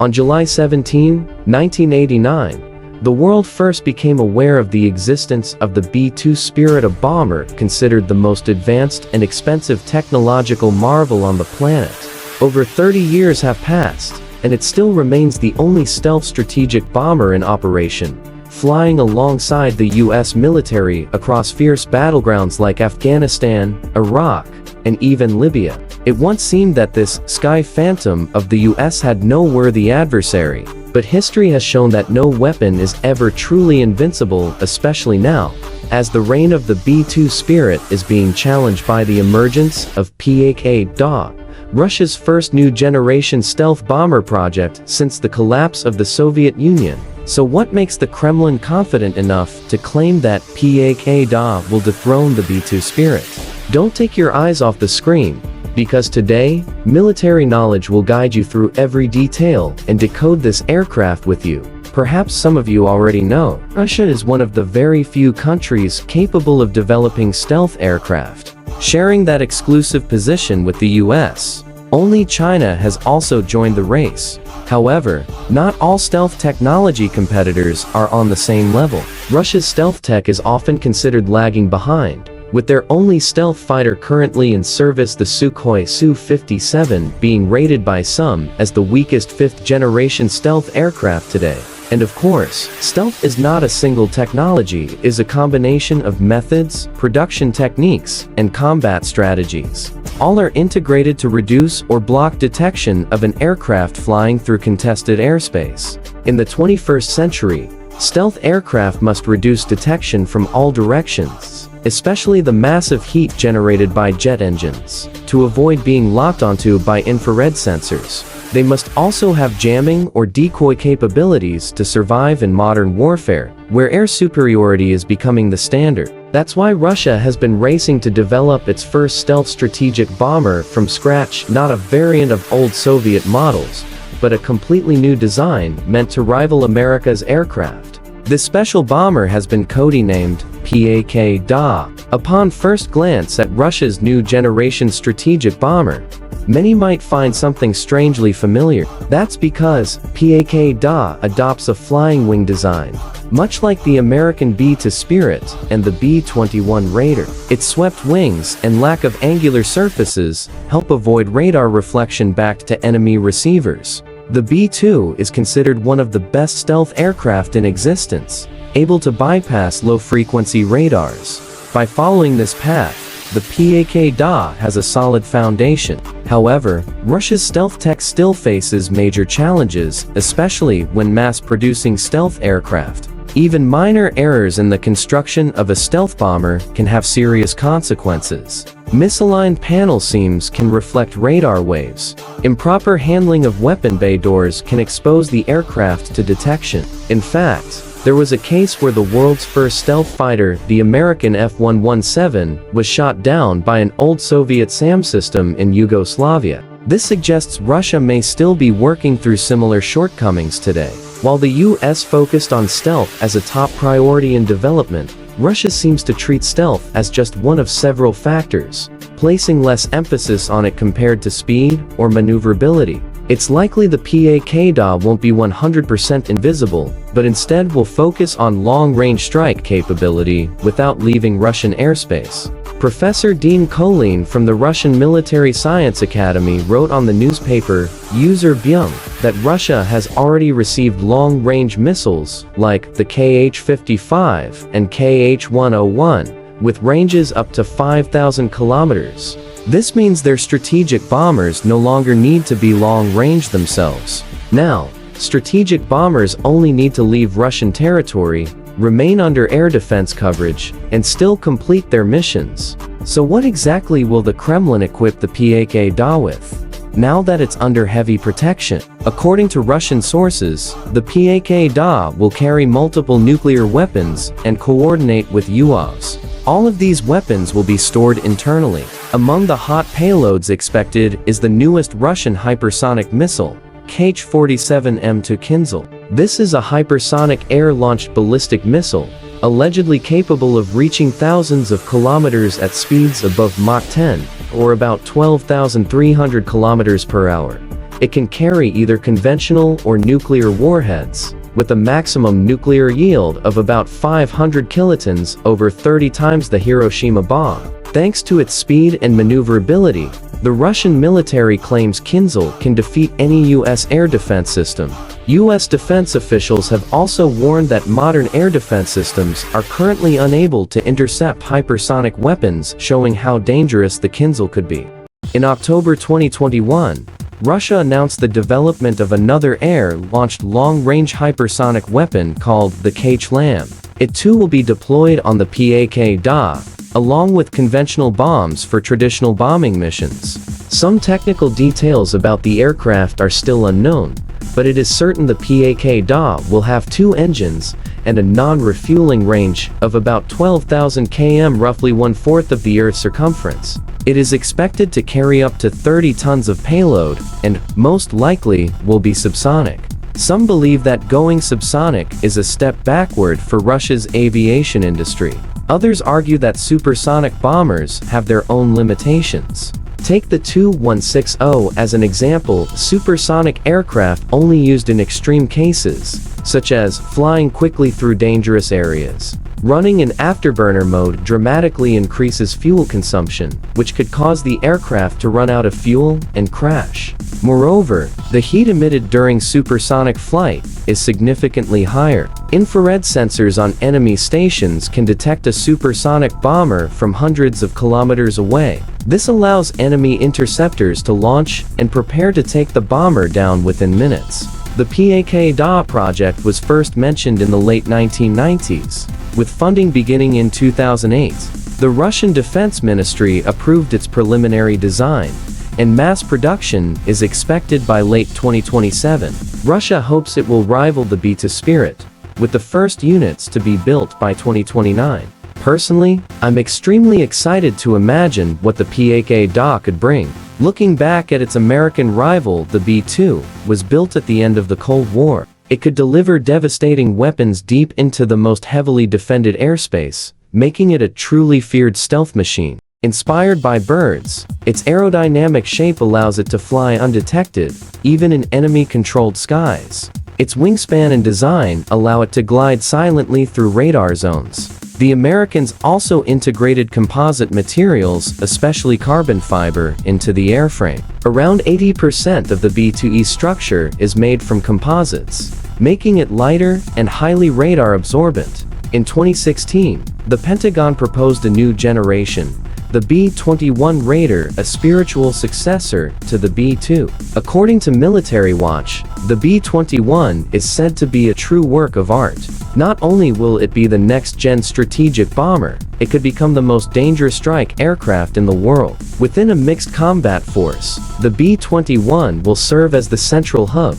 On July 17, 1989, the world first became aware of the existence of the B-2 Spirit, a bomber considered the most advanced and expensive technological marvel on the planet. Over 30 years have passed, and it still remains the only stealth strategic bomber in operation, flying alongside the U.S. military across fierce battlegrounds like Afghanistan, Iraq, and even Libya. It once seemed that this Sky Phantom of the U.S. had no worthy adversary, but history has shown that no weapon is ever truly invincible, especially now, as the reign of the B-2 Spirit is being challenged by the emergence of PAKDA, Russia's first new-generation stealth bomber project since the collapse of the Soviet Union. So what makes the Kremlin confident enough to claim that PAKDA will dethrone the B-2 Spirit? Don't take your eyes off the screen, because today, military knowledge will guide you through every detail and decode this aircraft with you. Perhaps some of you already know, Russia is one of the very few countries capable of developing stealth aircraft, sharing that exclusive position with the US. Only China has also joined the race. However, not all stealth technology competitors are on the same level. Russia's stealth tech is often considered lagging behind, with their only stealth fighter currently in service, the Sukhoi Su-57, being rated by some as the weakest fifth-generation stealth aircraft today. And of course, stealth is not a single technology, it is a combination of methods, production techniques, and combat strategies. All are integrated to reduce or block detection of an aircraft flying through contested airspace. In the 21st century, stealth aircraft must reduce detection from all directions, especially the massive heat generated by jet engines, to avoid being locked onto by infrared sensors. They must also have jamming or decoy capabilities to survive in modern warfare, where air superiority is becoming the standard. That's why Russia has been racing to develop its first stealth strategic bomber from scratch, not a variant of old Soviet models, but a completely new design meant to rival America's aircraft. This special bomber has been codenamed PAKDA. Upon first glance at Russia's new generation strategic bomber, many might find something strangely familiar. That's because PAKDA adopts a flying wing design, much like the American B-2 Spirit and the B-21 Raider. Its swept wings and lack of angular surfaces help avoid radar reflection back to enemy receivers. The B-2 is considered one of the best stealth aircraft in existence, able to bypass low-frequency radars. By following this path, the PAKDA has a solid foundation. However, Russia's stealth tech still faces major challenges, especially when mass-producing stealth aircraft. Even minor errors in the construction of a stealth bomber can have serious consequences. Misaligned panel seams can reflect radar waves. Improper handling of weapon bay doors can expose the aircraft to detection. In fact, there was a case where the world's first stealth fighter, the American F-117, was shot down by an old Soviet SAM system in Yugoslavia. This suggests Russia may still be working through similar shortcomings today. While the US focused on stealth as a top priority in development, Russia seems to treat stealth as just one of several factors, placing less emphasis on it compared to speed or maneuverability. It's likely the PAKDA won't be 100% invisible, but instead will focus on long-range strike capability without leaving Russian airspace. Professor Dean Kolin from the Russian Military Science Academy wrote on the newspaper USvsRussia that Russia has already received long-range missiles like the Kh-55 and Kh-101, with ranges up to 5,000 kilometers. This means their strategic bombers no longer need to be long-range themselves. Now, strategic bombers only need to leave Russian territory, remain under air defense coverage, and still complete their missions. So what exactly will the Kremlin equip the PAKDA with, now that it's under heavy protection? According to Russian sources, the PAKDA will carry multiple nuclear weapons and coordinate with USvs. All of these weapons will be stored internally. Among the hot payloads expected is the newest Russian hypersonic missile, H-47M2 Kinzhal. This is a hypersonic air-launched ballistic missile, allegedly capable of reaching thousands of kilometers at speeds above Mach 10, or about 12,300 kilometers per hour. It can carry either conventional or nuclear warheads, with a maximum nuclear yield of about 500 kilotons, over 30 times the Hiroshima bomb. Thanks to its speed and maneuverability, the Russian military claims Kinzhal can defeat any U.S. air defense system. U.S. defense officials have also warned that modern air defense systems are currently unable to intercept hypersonic weapons, showing how dangerous the Kinzhal could be. In October 2021, Russia announced the development of another air-launched long-range hypersonic weapon called the H-LAM. It too will be deployed on the PAKDA, along with conventional bombs for traditional bombing missions. Some technical details about the aircraft are still unknown, but it is certain the PAKDA will have 2 engines and a non-refueling range of about 12,000 km, roughly 1/4 of the Earth's circumference. It is expected to carry up to 30 tons of payload and, most likely, will be subsonic. Some believe that going subsonic is a step backward for Russia's aviation industry. Others argue that supersonic bombers have their own limitations. Take the Tu-160 as an example. Supersonic aircraft only used in extreme cases, such as flying quickly through dangerous areas. Running in afterburner mode dramatically increases fuel consumption, which could cause the aircraft to run out of fuel and crash. Moreover, the heat emitted during supersonic flight is significantly higher. Infrared sensors on enemy stations can detect a supersonic bomber from hundreds of kilometers away. This allows enemy interceptors to launch and prepare to take the bomber down within minutes. The PAKDA project was first mentioned in the late 1990s, with funding beginning in 2008. The Russian Defense Ministry approved its preliminary design, and mass production is expected by late 2027. Russia hopes it will rival the B-2 Spirit, with the first units to be built by 2029. Personally, I'm extremely excited to imagine what the PAKDA could bring. Looking back at its American rival, the B-2 was built at the end of the Cold War. It could deliver devastating weapons deep into the most heavily defended airspace, making it a truly feared stealth machine. Inspired by birds, its aerodynamic shape allows it to fly undetected, even in enemy-controlled skies. Its wingspan and design allow it to glide silently through radar zones. The Americans also integrated composite materials, especially carbon fiber, into the airframe. Around 80% of the B-2E structure is made from composites, making it lighter and highly radar absorbent. In 2016, the Pentagon proposed a new generation, the B-21 Raider, a spiritual successor to the B-2. According to Military Watch, the B-21 is said to be a true work of art. Not only will it be the next-gen strategic bomber, it could become the most dangerous strike aircraft in the world. Within a mixed combat force, the B-21 will serve as the central hub,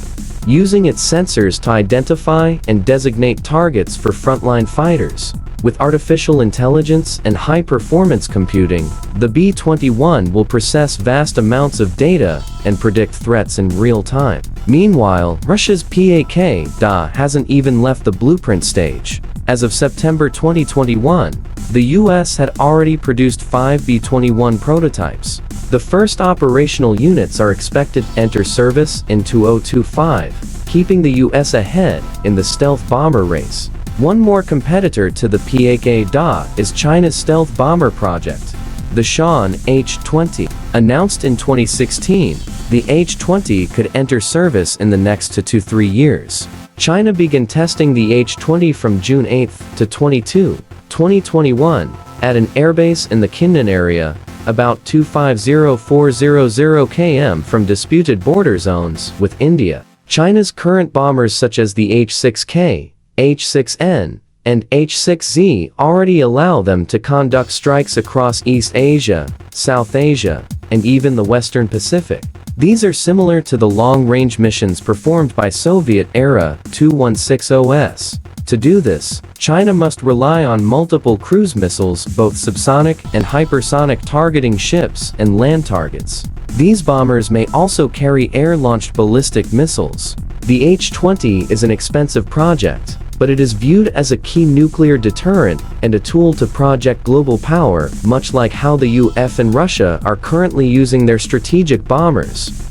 using its sensors to identify and designate targets for frontline fighters. With artificial intelligence and high-performance computing, the B-21 will process vast amounts of data and predict threats in real time. Meanwhile, Russia's PAKDA hasn't even left the blueprint stage. As of September 2021, the US had already produced 5 B-21 prototypes. The first operational units are expected to enter service in 2025, keeping the US ahead in the stealth bomber race. One more competitor to the PAKDA is China's stealth bomber project, the Shan H-20. Announced in 2016, the H-20 could enter service in the next 2 to 3 years. China began testing the H-20 from June 8 to 22, 2021, at an airbase in the Kinnan area, about 250400 km from disputed border zones with India. China's current bombers such as the H-6K, H-6N, and H-6Z already allow them to conduct strikes across East Asia, South Asia, and even the Western Pacific. These are similar to the long-range missions performed by Soviet-era Tu-160s. To do this, China must rely on multiple cruise missiles, both subsonic and hypersonic, targeting ships and land targets. These bombers may also carry air-launched ballistic missiles. The H-20 is an expensive project, but it is viewed as a key nuclear deterrent and a tool to project global power, much like how the USAF and Russia are currently using their strategic bombers.